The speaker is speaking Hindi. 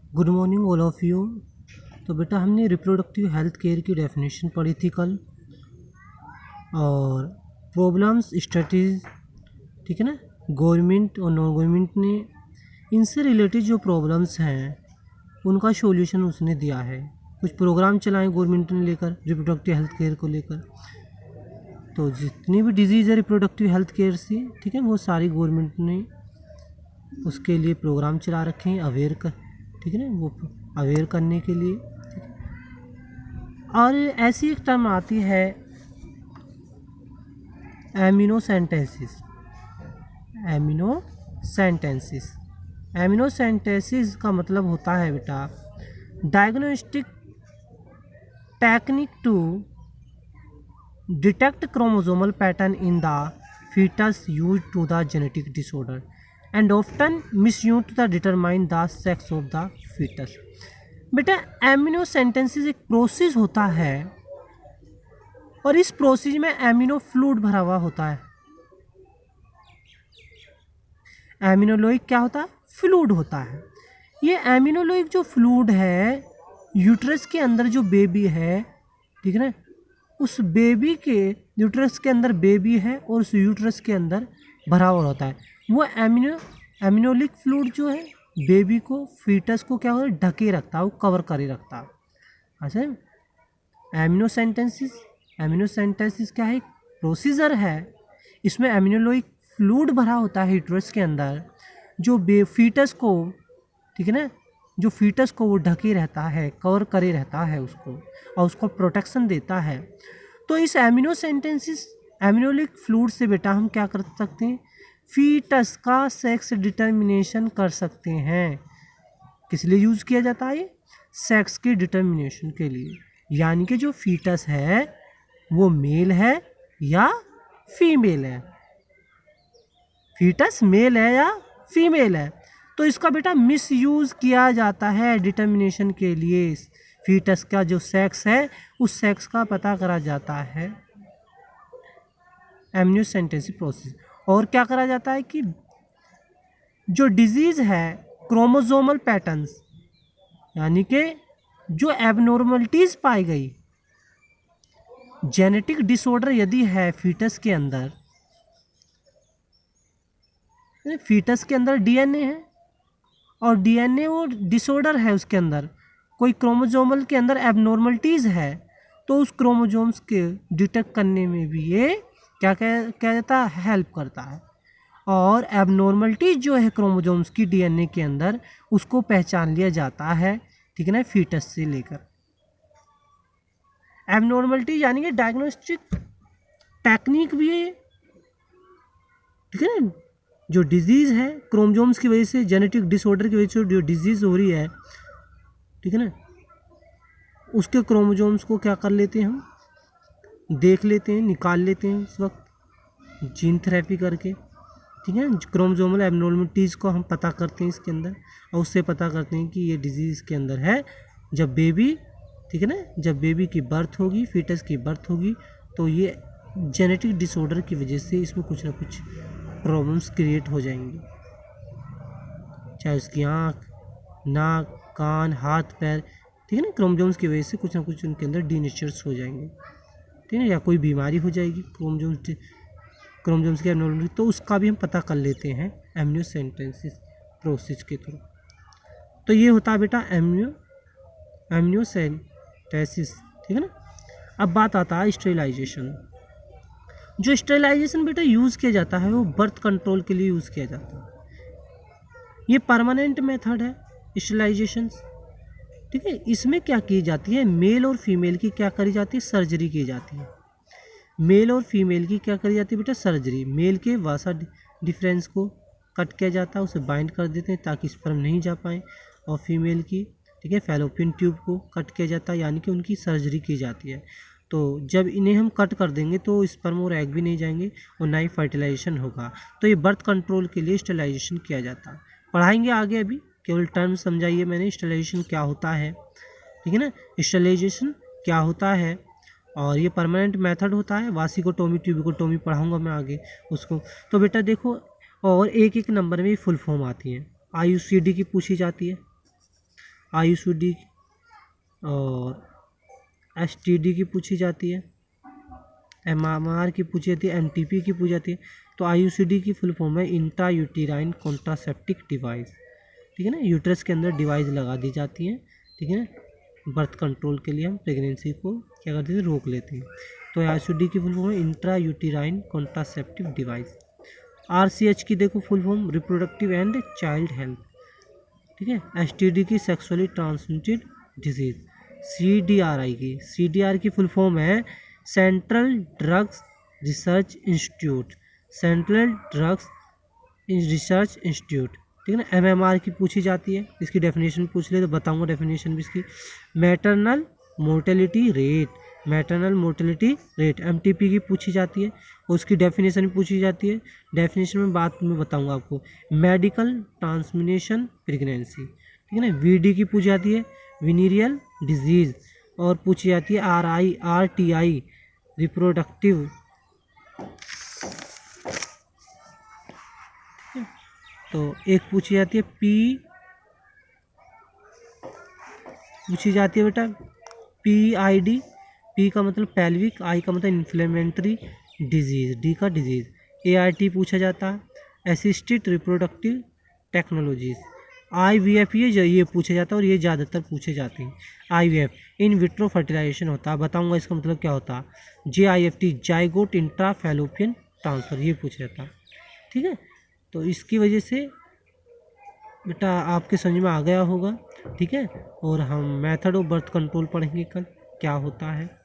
Good morning all of you. तो बेटा हमने रिप्रोडक्टिव हेल्थ केयर की डेफिनेशन पढ़ी थी कल, और प्रॉब्लम्स स्ट्रेटजीज, ठीक है ना। गवर्नमेंट और नॉन गवर्नमेंट ने इनसे रिलेटेड जो प्रॉब्लम्स हैं उनका सॉल्यूशन उसने दिया है। कुछ प्रोग्राम चलाए गवर्नमेंट ने लेकर रिप्रोडक्टिव हेल्थ केयर को लेकर। तो जितनी भी डिजीज़ है रिप्रोडक्टिव हेल्थ केयर से, ठीक है, वो सारी गवर्नमेंट ने उसके लिए प्रोग्राम चला रखे हैं अवेयर कर, ठीक है ना, वो अवेयर करने के लिए। ठीक है। और ऐसी एक टर्म आती है एमिनोसेंटेसिस। एमिनोसेंटेसिस एमिनोसेंटेसिस का मतलब होता है बेटा diagnostic technique to detect chromosomal pattern in the fetus used to the genetic disorder and often misused to determine the sex of the fetus। बेटा एमिनोसेंटेसिस एक प्रोसेस होता है और इस प्रोसेस में एमिनो फ्लूइड भरा हुआ होता है। एमिनोलोइक क्या होता है? फ्लूइड होता है। ये एमिनोलोइक जो फ्लूइड है यूट्रस के अंदर जो बेबी है, ठीक है ना, उस बेबी के यूट्रस के अंदर बेबी है और उस यूट्रस के अंदर भरा हुआ होता है। वो एमिनोलिक फ्लूइड जो है बेबी को, फीटस को क्या होता है, ढके रखता है, वो कवर करे रखता है। अच्छा, एमिनोसेंटेसिस क्या है? प्रोसीजर है। इसमें एमिनोलोइक फ्लूइड भरा होता है यूट्रस के अंदर जो फीटस को, ठीक है ना, जो फीटस को वो ढके रहता है, कवर करे रहता है उसको, और उसको प्रोटेक्शन देता है। तो इस एमिनोसेंटेसिस एमिनोलिक फ्लूइड से बेटा हम क्या कर सकते हैं? फीटस का सेक्स डिटर्मिनेशन कर सकते हैं। किस लिए यूज़ किया जाता है? सेक्स के डिटर्मिनेशन के लिए, यानी कि जो फीटस है वो मेल है या फीमेल है, फीटस मेल है या फीमेल है। तो इसका बेटा मिसयूज़ किया जाता है डिटर्मिनेशन के लिए। फीटस का जो सेक्स है उस सेक्स का पता करा जाता है एमिनोसेंटेसिस प्रोसेस। और क्या करा जाता है कि जो डिजीज़ है क्रोमोसोमल पैटर्न्स, यानी कि जो एबनॉर्मलिटीज़ पाई गई, जेनेटिक डिसऑर्डर यदि है फीटस के अंदर, फीटस के अंदर डीएनए है और डीएनए वो डिसऑर्डर है, उसके अंदर कोई क्रोमोसोमल के अंदर एबनॉर्मलिटीज़ है, तो उस क्रोमोसोम्स के डिटेक्ट करने में भी ये क्या जाता है, हेल्प करता है। और एबनॉर्मलिटीज जो है क्रोमोसोम्स की डीएनए के अंदर, उसको पहचान लिया जाता है, ठीक है ना, फीटस से लेकर। एबनॉर्मलिटी यानी कि डायग्नोस्टिक टेक्निक भी है, ठीक है ना। जो डिजीज़ है क्रोमोसोम्स की वजह से, जेनेटिक डिसऑर्डर की वजह से जो डिजीज़ हो रही है, ठीक है ना, उसके क्रोमोसोम्स को क्या कर लेते हैं, हम देख लेते हैं, निकाल लेते हैं उस वक्त जीन थेरेपी करके, ठीक है। क्रोमोसोमल एबनॉर्मलिटीज़ को हम पता करते हैं इसके अंदर, और उससे पता करते हैं कि ये डिजीज़ के अंदर है। जब बेबी, ठीक है ना, जब बेबी की बर्थ होगी, फीटस की बर्थ होगी, तो ये जेनेटिक डिसऑर्डर की वजह से इसमें कुछ ना कुछ प्रॉब्लम्स क्रिएट हो जाएंगी, चाहे उसकी आँख, नाक, कान, हाथ, पैर, ठीक है ना, क्रोमोसोम्स की वजह से कुछ ना कुछ उनके अंदर डीनेचर्स हो जाएंगे, ठीक है, या कोई बीमारी हो जाएगी क्रोमोसोम्स की एबनॉर्मलिटी, तो उसका भी हम पता कर लेते हैं एमिनोसेंटेसिस प्रोसेस के थ्रू। तो ये होता है बेटा एमिनोसेंटेसिस, ठीक है ना। अब बात आता है स्टेरिलाइजेशन। जो स्टेरिलाइजेशन बेटा यूज़ किया जाता है वो बर्थ कंट्रोल के लिए यूज़ किया जाता है। ये परमानेंट मेथड है स्टेरिलाइजेशन, ठीक है। इसमें क्या की जाती है, मेल और फीमेल की क्या करी जाती है, सर्जरी की जाती है। मेल और फीमेल की क्या करी जाती है बेटा, सर्जरी। मेल के वासा डिफरेंस को कट किया जाता है, उसे बाइंड कर देते हैं ताकि स्पर्म नहीं जा पाए, और फीमेल की, ठीक है, फैलोपियन ट्यूब को कट किया जाता है, यानी कि उनकी सर्जरी की जाती है। तो जब इन्हें हम कट कर देंगे तो स्पर्म और एग भी नहीं जाएंगे और ना ही फर्टिलाइजेशन होगा। तो ये बर्थ कंट्रोल के लिए स्टेरिलाइजेशन किया जाता है। पढ़ाएंगे आगे, अभी केवल टर्म समझाइए मैंने, स्टेरिलाइजेशन क्या होता है, ठीक है ना, स्टेरिलाइजेशन क्या होता है। और ये परमानेंट मेथड होता है। वासिकोटोमी, ट्यूबिकोटोमी पढ़ाऊंगा मैं आगे उसको। तो बेटा देखो, और एक एक नंबर में फुल फॉर्म आती है। IUCD की पूछी जाती है, IUCD और STD की पूछी जाती है, MMR की पूछी जाती है, MTP की पूछी जाती है। तो IUCD की फुल फॉर्म है इंट्रा यूटेराइन कॉन्ट्रासेप्टिक डिवाइस, ठीक है ना, यूट्रस के अंदर डिवाइस लगा दी जाती है, ठीक है ना, बर्थ कंट्रोल के लिए हम प्रेगनेंसी को क्या करते हैं, रोक लेते हैं। तो IUCD की फुल फॉर्म है intra uterine contraceptive device. RCH की देखो full form reproductive and child health, ठीक है। STD की सेक्सुअली ट्रांसमिटेड डिजीज। CDR की फुल फॉर्म है central drugs research institute, central drugs research institute, ठीक है ना। MMR की पूछी जाती है, इसकी डेफिनेशन पूछ ले तो बताऊंगा डेफिनेशन भी इसकी। Maternal mortality rate, maternal mortality rate. MTP की पूछी जाती है, उसकी डेफिनेशन भी पूछी जाती है, डेफिनेशन में बात में बताऊंगा आपको। मेडिकल ट्रांसमिनेशन प्रेगनेंसी, ठीक है ना। VD की पूछी जाती है विनीरियल डिजीज, और पूछी जाती है RTI रिप्रोडक्टिव, तो एक पूछी जाती है पूछी जाती है बेटा PID। P का मतलब पेल्विक, I का मतलब इन्फ्लेमेटरी डिजीज, D का डिजीज। ART पूछा जाता है असिस्टेड रिप्रोडक्टिव टेक्नोलॉजीज। IVF ये पूछा जाता है और ये ज़्यादातर पूछे जाते हैं। IVF इन विट्रो फर्टिलाइजेशन होता है, बताऊंगा इसका मतलब क्या होता है। JIFT zygote intra fallopian transfer, ये पूछा जाता है, ठीक है। तो इसकी वजह से बेटा आपके समझ में आ गया होगा, ठीक है। और हम मेथड ऑफ बर्थ कंट्रोल पढ़ेंगे कल क्या होता है।